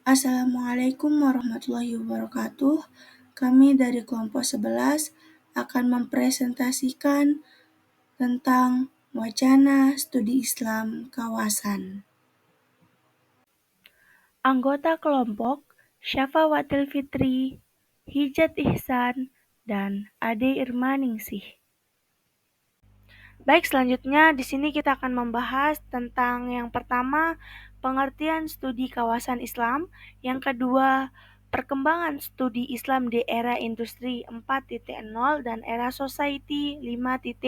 Assalamualaikum warahmatullahi wabarakatuh. Kami dari kelompok 11 akan mempresentasikan tentang wacana studi Islam kawasan. Anggota kelompok Syafawatil Fitri, Hijat Ihsan, dan Ade Irmaningsih. Baik, selanjutnya di sini kita akan membahas tentang yang pertama, pengertian studi kawasan Islam, yang kedua, perkembangan studi Islam di era industri 4.0 dan era society 5.0.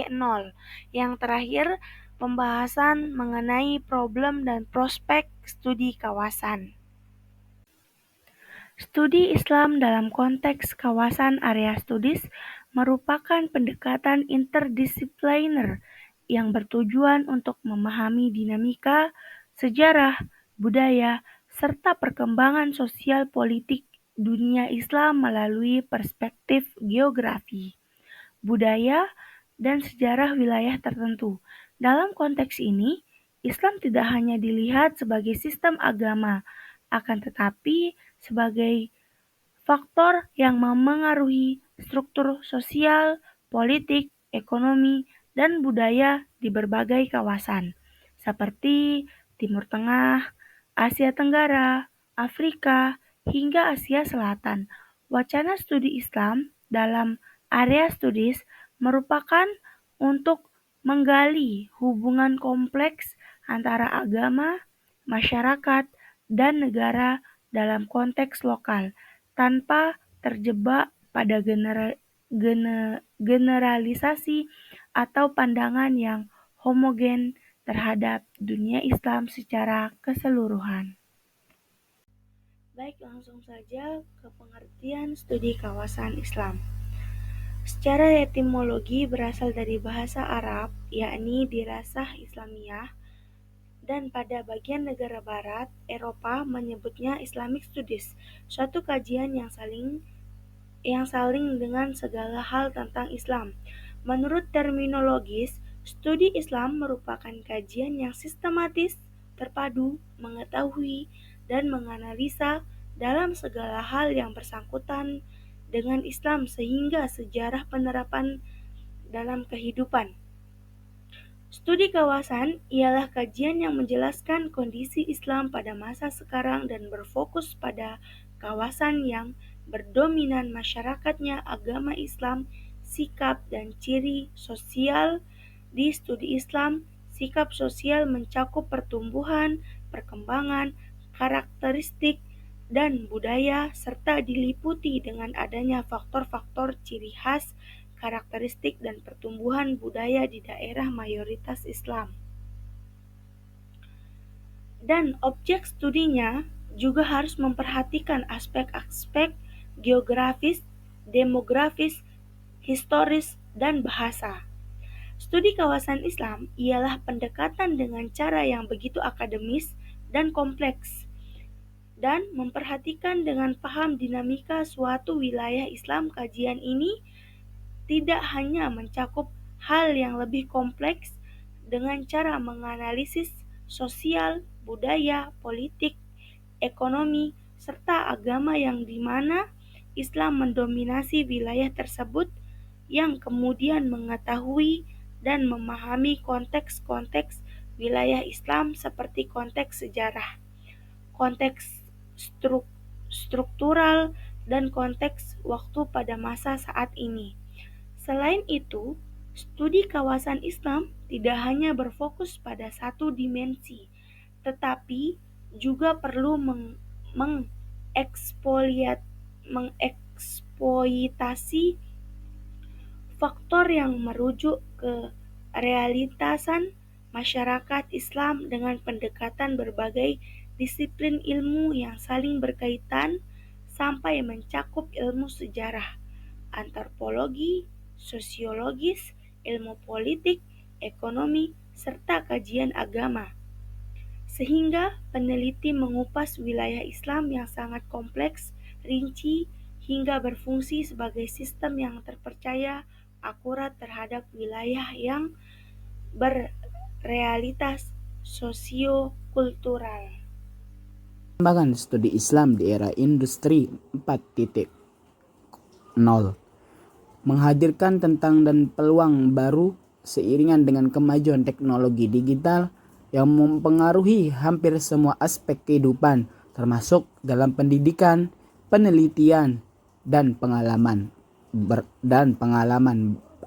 Yang terakhir, pembahasan mengenai problem dan prospek studi kawasan. Studi Islam dalam konteks kawasan area studies merupakan pendekatan interdisipliner yang bertujuan untuk memahami dinamika, sejarah, budaya, serta perkembangan sosial politik dunia Islam melalui perspektif geografi, budaya, dan sejarah wilayah tertentu. Dalam konteks ini, Islam tidak hanya dilihat sebagai sistem agama, akan tetapi sebagai faktor yang memengaruhi struktur sosial, politik, ekonomi, dan budaya di berbagai kawasan, seperti Timur Tengah, Asia Tenggara, Afrika, hingga Asia Selatan. Wacana studi Islam dalam area studies merupakan untuk menggali hubungan kompleks antara agama, masyarakat, dan negara dalam konteks lokal, tanpa terjebak pada generalisasi atau pandangan yang homogen terhadap dunia Islam secara keseluruhan. Baik, langsung saja ke pengertian studi kawasan Islam. Secara etimologi berasal dari bahasa Arab, yakni dirasah Islamiyah, dan pada bagian negara barat, Eropa menyebutnya Islamic Studies, suatu kajian yang saling dengan segala hal tentang Islam. Menurut terminologis, studi Islam merupakan kajian yang sistematis, terpadu, mengetahui, dan menganalisa dalam segala hal yang bersangkutan dengan Islam sehingga sejarah penerapan dalam kehidupan. Studi kawasan ialah kajian yang menjelaskan kondisi Islam pada masa sekarang dan berfokus pada kawasan yang berdominan masyarakatnya agama Islam, sikap dan ciri sosial. Di studi Islam, sikap sosial mencakup pertumbuhan, perkembangan, karakteristik, dan budaya, serta diliputi dengan adanya faktor-faktor ciri khas, karakteristik, dan pertumbuhan budaya di daerah mayoritas Islam. Dan objek studinya juga harus memperhatikan aspek-aspek geografis, demografis, historis, dan bahasa. Studi kawasan Islam ialah pendekatan dengan cara yang begitu akademis dan kompleks, dan memperhatikan dengan paham dinamika suatu wilayah Islam. Kajian ini tidak hanya mencakup hal yang lebih kompleks dengan cara menganalisis sosial, budaya, politik, ekonomi, serta agama yang di mana Islam mendominasi wilayah tersebut, yang kemudian mengetahui dan memahami konteks-konteks wilayah Islam seperti konteks sejarah, konteks struktural, dan konteks waktu pada masa saat ini. Selain itu, studi kawasan Islam tidak hanya berfokus pada satu dimensi, tetapi juga perlu mengeksploitasi faktor yang merujuk ke realitasan masyarakat Islam dengan pendekatan berbagai disiplin ilmu yang saling berkaitan sampai mencakup ilmu sejarah, antropologi, sosiologis, ilmu politik, ekonomi, serta kajian agama. sehingga peneliti mengupas wilayah Islam yang sangat kompleks, rinci, hingga berfungsi sebagai sistem yang terpercaya akurat terhadap wilayah yang berrealitas sosio-kultural. Perkembangan studi Islam di era industri 4.0 menghadirkan tentang dan peluang baru seiringan dengan kemajuan teknologi digital yang mempengaruhi hampir semua aspek kehidupan, termasuk dalam pendidikan, penelitian, dan pengalaman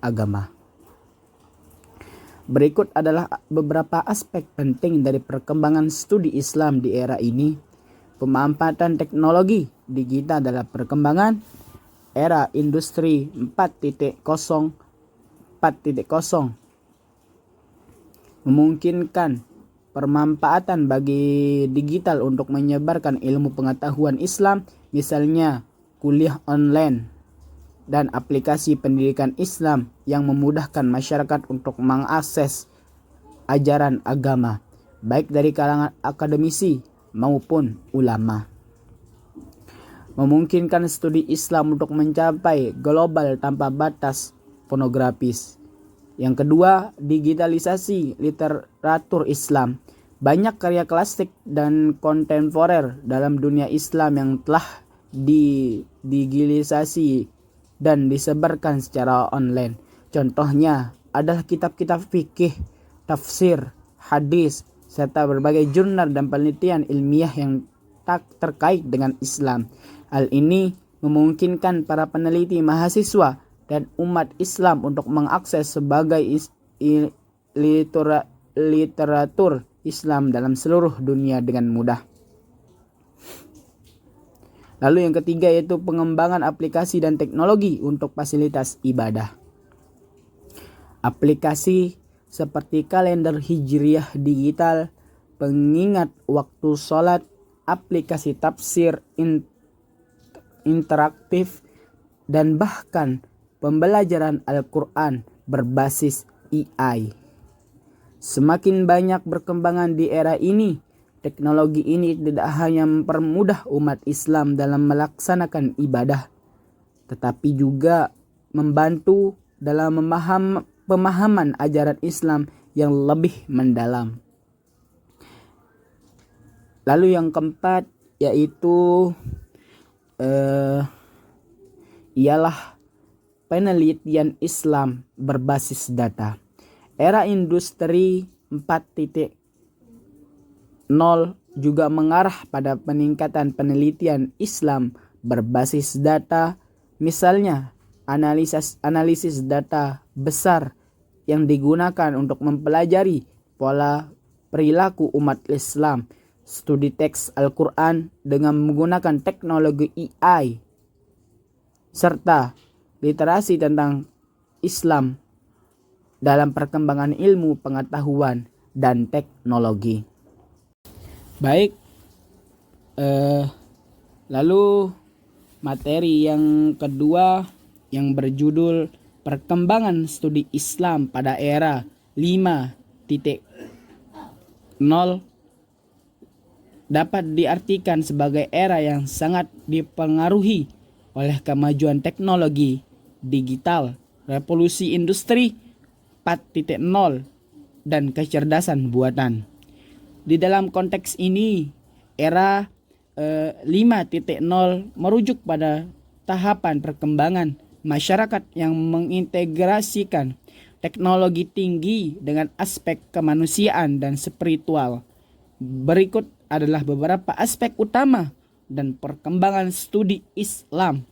agama. Berikut adalah beberapa aspek penting dari perkembangan studi Islam di era ini. Pemanfaatan teknologi digital dalam perkembangan era industri 4.0 memungkinkan pemanfaatan bagi digital untuk menyebarkan ilmu pengetahuan Islam, misalnya kuliah online dan aplikasi pendidikan Islam yang memudahkan masyarakat untuk mengakses ajaran agama, baik dari kalangan akademisi maupun ulama. Memungkinkan studi Islam untuk mencapai global tanpa batas pornografis. Yang kedua, digitalisasi literatur Islam. Banyak karya klasik dan kontemporer dalam dunia Islam yang telah digitalisasi dan disebarkan secara online. Contohnya adalah kitab-kitab fikih, tafsir, hadis, serta berbagai jurnal dan penelitian ilmiah yang terkait dengan Islam. Hal ini memungkinkan para peneliti, mahasiswa, dan umat Islam untuk mengakses sebagai literatur Islam dalam seluruh dunia dengan mudah. Lalu yang ketiga yaitu pengembangan aplikasi dan teknologi untuk fasilitas ibadah. Aplikasi seperti kalender hijriah digital, pengingat waktu sholat, aplikasi tafsir interaktif, dan bahkan pembelajaran Al-Quran berbasis AI. Semakin banyak berkembangan di era ini, teknologi ini tidak hanya mempermudah umat Islam dalam melaksanakan ibadah, tetapi juga membantu dalam pemahaman ajaran Islam yang lebih mendalam. Lalu yang keempat yaitu ialah penelitian Islam berbasis data. Era industri 4.0 juga mengarah pada peningkatan penelitian Islam berbasis data, misalnya analisis data besar yang digunakan untuk mempelajari pola perilaku umat Islam, studi teks Al-Quran dengan menggunakan teknologi AI, serta literasi tentang Islam dalam perkembangan ilmu pengetahuan dan teknologi. Baik, lalu materi yang kedua yang berjudul perkembangan studi Islam pada era 5.0 dapat diartikan sebagai era yang sangat dipengaruhi oleh kemajuan teknologi digital, revolusi industri 4.0, dan kecerdasan buatan. Di dalam konteks ini, era 5.0 merujuk pada tahapan perkembangan masyarakat yang mengintegrasikan teknologi tinggi dengan aspek kemanusiaan dan spiritual. Berikut adalah beberapa aspek utama dan perkembangan studi Islam.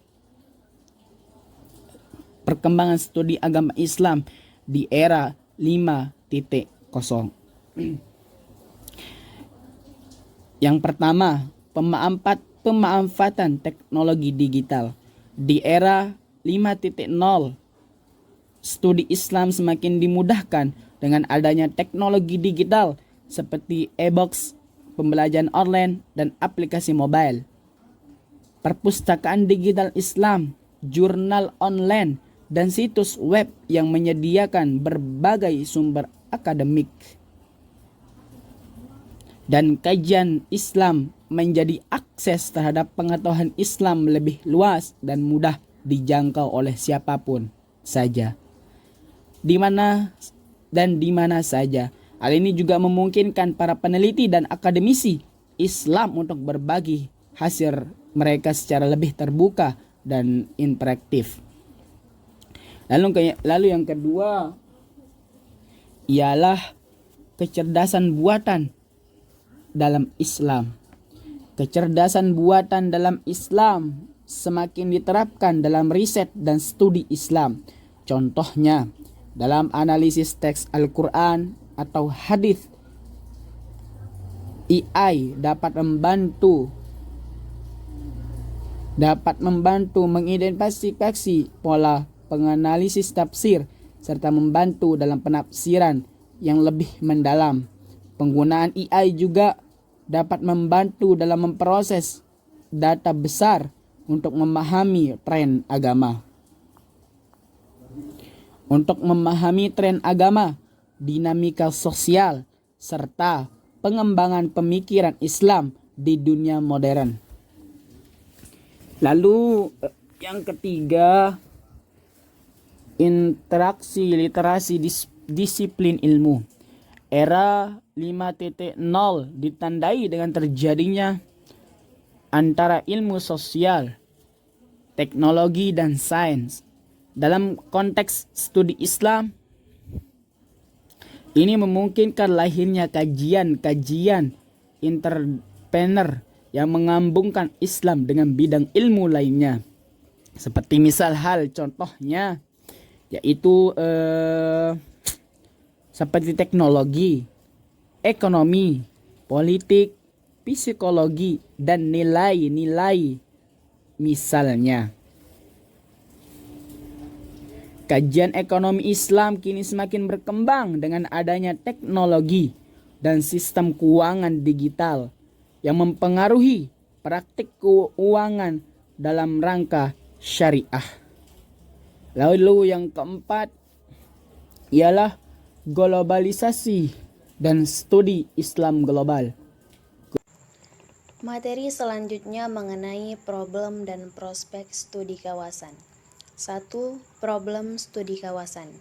Perkembangan studi agama Islam di era 5.0. Yang pertama, pemanfaatan teknologi digital. Di era 5.0, studi Islam semakin dimudahkan dengan adanya teknologi digital seperti e-box, pembelajaran online, dan aplikasi mobile. Perpustakaan digital Islam, jurnal online, dan situs web yang menyediakan berbagai sumber akademik. dan kajian Islam menjadi akses terhadap pengetahuan Islam lebih luas dan mudah dijangkau oleh siapapun saja, di mana saja. Hal ini juga memungkinkan para peneliti dan akademisi Islam untuk berbagi hasil mereka secara lebih terbuka dan interaktif. Lalu yang kedua ialah kecerdasan buatan dalam Islam. Kecerdasan buatan dalam Islam semakin diterapkan dalam riset dan studi Islam. Contohnya, dalam analisis teks Al-Quran atau hadis, AI dapat membantu mengidentifikasi pola penganalisis tafsir serta membantu dalam penafsiran yang lebih mendalam. Penggunaan AI juga dapat membantu dalam memproses data besar untuk memahami tren agama. Dinamika sosial, serta pengembangan pemikiran Islam di dunia modern. Lalu yang ketiga, interaksi literasi disiplin ilmu. Era 5.0 ditandai dengan terjadinya antara ilmu sosial, teknologi, dan sains. Dalam konteks studi Islam, ini memungkinkan lahirnya kajian-kajian interdisipliner yang menggabungkan Islam dengan bidang ilmu lainnya. Seperti contohnya yaitu seperti teknologi, ekonomi, politik, psikologi, dan nilai-nilai misalnya. Kajian ekonomi Islam kini semakin berkembang dengan adanya teknologi dan sistem keuangan digital yang mempengaruhi praktik keuangan dalam rangka syariah. Lalu yang keempat ialah globalisasi dan studi Islam global. Materi selanjutnya mengenai problem dan prospek studi kawasan. 1. Problem studi kawasan.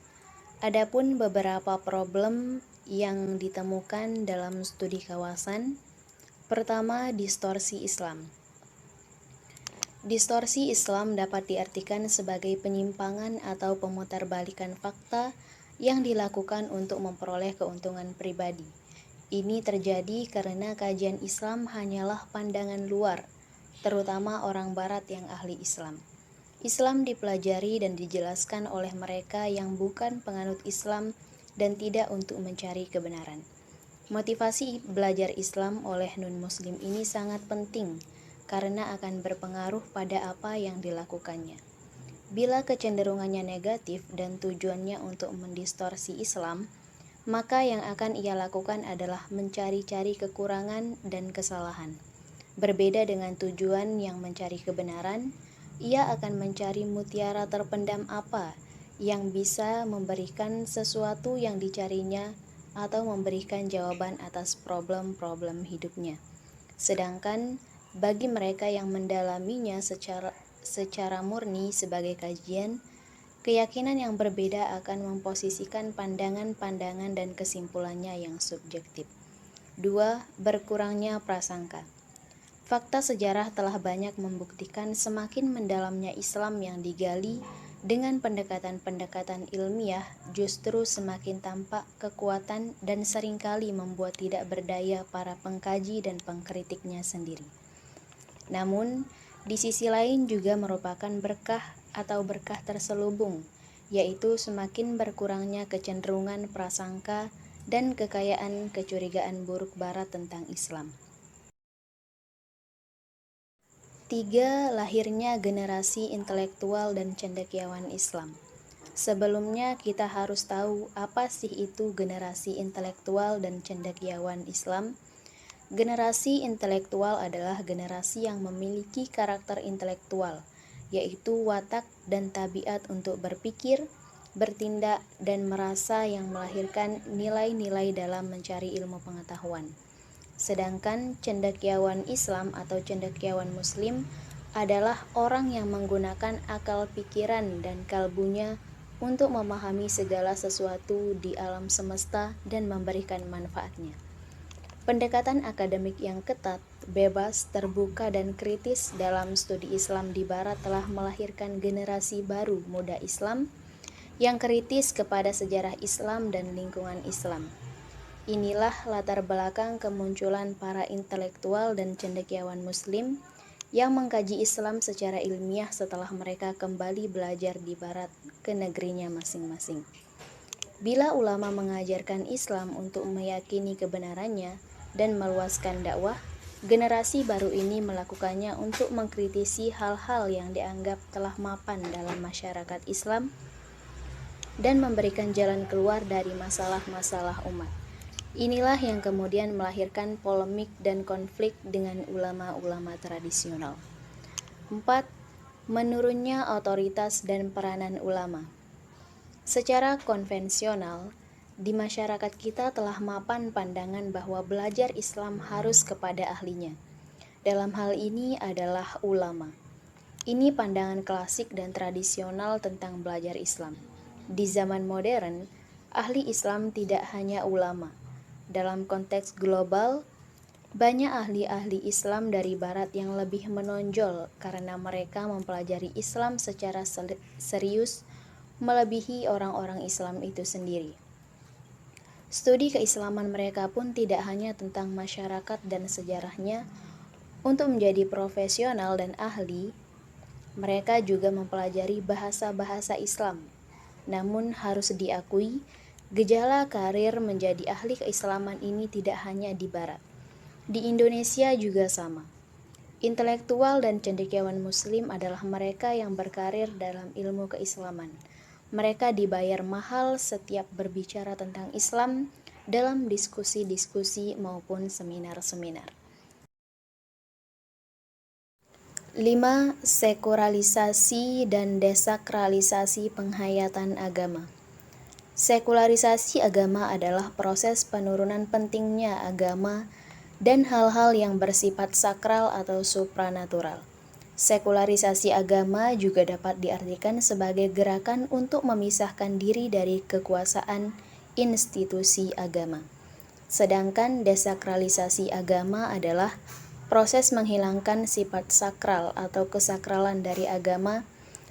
Adapun beberapa problem yang ditemukan dalam studi kawasan. Pertama, distorsi Islam. Distorsi Islam dapat diartikan sebagai penyimpangan atau pemutarbalikan fakta yang dilakukan untuk memperoleh keuntungan pribadi. Ini terjadi karena kajian Islam hanyalah pandangan luar, terutama orang Barat yang ahli Islam. Islam dipelajari dan dijelaskan oleh mereka yang bukan penganut Islam dan tidak untuk mencari kebenaran. Motivasi belajar Islam oleh non-muslim ini sangat penting karena akan berpengaruh pada apa yang dilakukannya. Bila kecenderungannya negatif dan tujuannya untuk mendistorsi Islam, maka yang akan ia lakukan adalah mencari-cari kekurangan dan kesalahan. Berbeda dengan tujuan yang mencari kebenaran, ia akan mencari mutiara terpendam apa yang bisa memberikan sesuatu yang dicarinya atau memberikan jawaban atas problem-problem hidupnya. Sedangkan bagi mereka yang mendalaminya secara murni sebagai kajian, keyakinan yang berbeda akan memposisikan pandangan-pandangan dan kesimpulannya yang subjektif. 2. Berkurangnya prasangka. Fakta sejarah telah banyak membuktikan semakin mendalamnya Islam yang digali dengan pendekatan-pendekatan ilmiah justru semakin tampak kekuatan dan seringkali membuat tidak berdaya para pengkaji dan pengkritiknya sendiri. Namun, di sisi lain juga merupakan berkah atau berkah terselubung, yaitu semakin berkurangnya kecenderungan prasangka dan kekayaan kecurigaan buruk Barat tentang Islam. 3. Lahirnya generasi intelektual dan cendekiawan Islam. Sebelumnya kita harus tahu apa sih itu generasi intelektual dan cendekiawan Islam. Generasi intelektual adalah generasi yang memiliki karakter intelektual, yaitu watak dan tabiat untuk berpikir, bertindak, dan merasa yang melahirkan nilai-nilai dalam mencari ilmu pengetahuan. Sedangkan cendekiawan Islam atau cendekiawan Muslim adalah orang yang menggunakan akal pikiran dan kalbunya untuk memahami segala sesuatu di alam semesta dan memberikan manfaatnya. Pendekatan akademik yang ketat, bebas, terbuka, dan kritis dalam studi Islam di Barat telah melahirkan generasi baru muda Islam yang kritis kepada sejarah Islam dan lingkungan Islam. Inilah latar belakang kemunculan para intelektual dan cendekiawan Muslim yang mengkaji Islam secara ilmiah setelah mereka kembali belajar di Barat ke negerinya masing-masing. Bila ulama mengajarkan Islam untuk meyakini kebenarannya dan meluaskan dakwah, generasi baru ini melakukannya untuk mengkritisi hal-hal yang dianggap telah mapan dalam masyarakat Islam dan memberikan jalan keluar dari masalah-masalah umat. Inilah yang kemudian melahirkan polemik dan konflik dengan ulama-ulama tradisional. 4. Menurunnya otoritas dan peranan ulama. Secara konvensional, di masyarakat kita telah mapan pandangan bahwa belajar Islam harus kepada ahlinya. Dalam hal ini adalah ulama. Ini pandangan klasik dan tradisional tentang belajar Islam. Di zaman modern, ahli Islam tidak hanya ulama. Dalam konteks global, banyak ahli-ahli Islam dari Barat yang lebih menonjol karena mereka mempelajari Islam secara serius melebihi orang-orang Islam itu sendiri. Studi keislaman mereka pun tidak hanya tentang masyarakat dan sejarahnya. Untuk menjadi profesional dan ahli, mereka juga mempelajari bahasa-bahasa Islam. Namun harus diakui, gejala karir menjadi ahli keislaman ini tidak hanya di Barat. Di Indonesia juga sama. Intelektual dan cendekiawan Muslim adalah mereka yang berkarir dalam ilmu keislaman. Mereka dibayar mahal setiap berbicara tentang Islam dalam diskusi-diskusi maupun seminar-seminar. 5. Sekularilisasi dan desakralisasi penghayatan agama. Sekularisasi agama adalah proses penurunan pentingnya agama dan hal-hal yang bersifat sakral atau supranatural. Sekularisasi agama juga dapat diartikan sebagai gerakan untuk memisahkan diri dari kekuasaan institusi agama. Sedangkan desakralisasi agama adalah proses menghilangkan sifat sakral atau kesakralan dari agama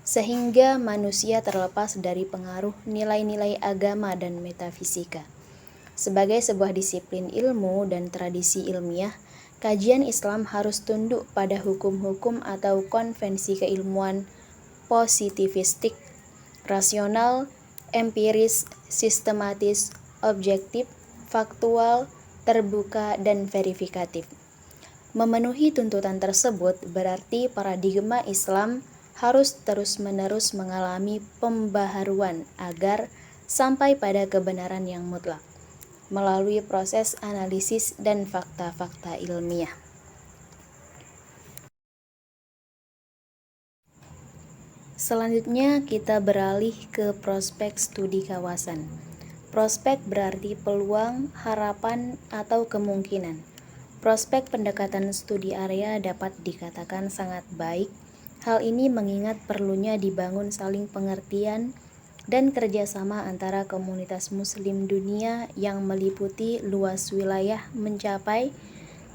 sehingga manusia terlepas dari pengaruh nilai-nilai agama dan metafisika. Sebagai sebuah disiplin ilmu dan tradisi ilmiah, kajian Islam harus tunduk pada hukum-hukum atau konvensi keilmuan positivistik, rasional, empiris, sistematis, objektif, faktual, terbuka, dan verifikatif. Memenuhi tuntutan tersebut berarti paradigma Islam harus terus-menerus mengalami pembaharuan agar sampai pada kebenaran yang mutlak melalui proses analisis dan fakta-fakta ilmiah. Selanjutnya kita beralih ke prospek studi kawasan. Prospek berarti peluang, harapan, atau kemungkinan. Prospek pendekatan studi area dapat dikatakan sangat baik. Hal ini mengingat perlunya dibangun saling pengertian dan kerjasama antara komunitas muslim dunia yang meliputi luas wilayah mencapai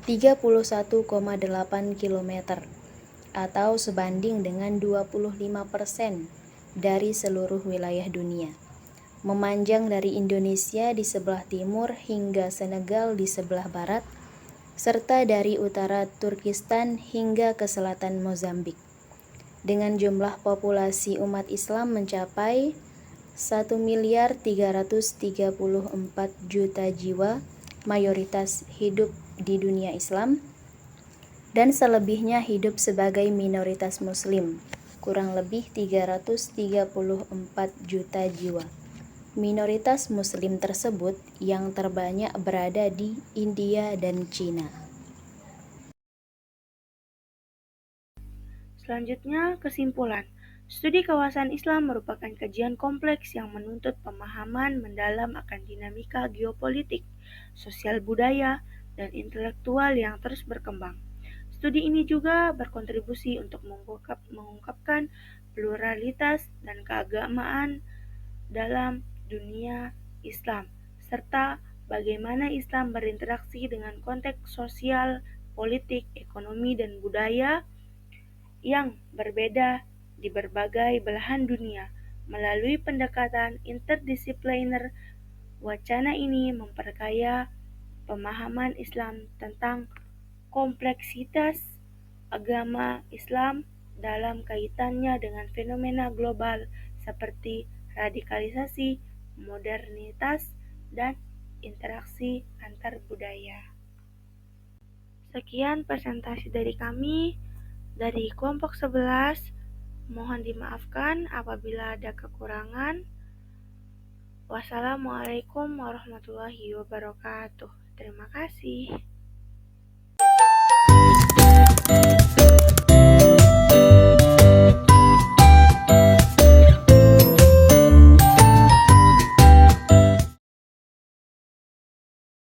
31,8 km atau sebanding dengan 25% dari seluruh wilayah dunia. Memanjang dari Indonesia di sebelah timur hingga Senegal di sebelah barat, serta dari utara Turkistan hingga ke selatan Mozambik. Dengan jumlah populasi umat Islam mencapai 1.334 juta jiwa, mayoritas hidup di dunia Islam, dan selebihnya hidup sebagai minoritas Muslim, kurang lebih 334 juta jiwa. Minoritas Muslim tersebut yang terbanyak berada di India dan Cina. Selanjutnya, kesimpulan. Studi kawasan Islam merupakan kajian kompleks yang menuntut pemahaman mendalam akan dinamika geopolitik, sosial budaya, dan intelektual yang terus berkembang. Studi ini juga berkontribusi untuk mengungkapkan pluralitas dan keagamaan dalam dunia Islam, serta bagaimana Islam berinteraksi dengan konteks sosial, politik, ekonomi, dan budaya yang berbeda di berbagai belahan dunia. Melalui pendekatan interdisipliner, wacana ini memperkaya pemahaman Islam tentang kompleksitas agama Islam dalam kaitannya dengan fenomena global seperti radikalisasi, modernitas, dan interaksi antar budaya. Sekian presentasi dari kami dari kelompok 11. Mohon dimaafkan apabila ada kekurangan. Wassalamualaikum warahmatullahi wabarakatuh. Terima kasih.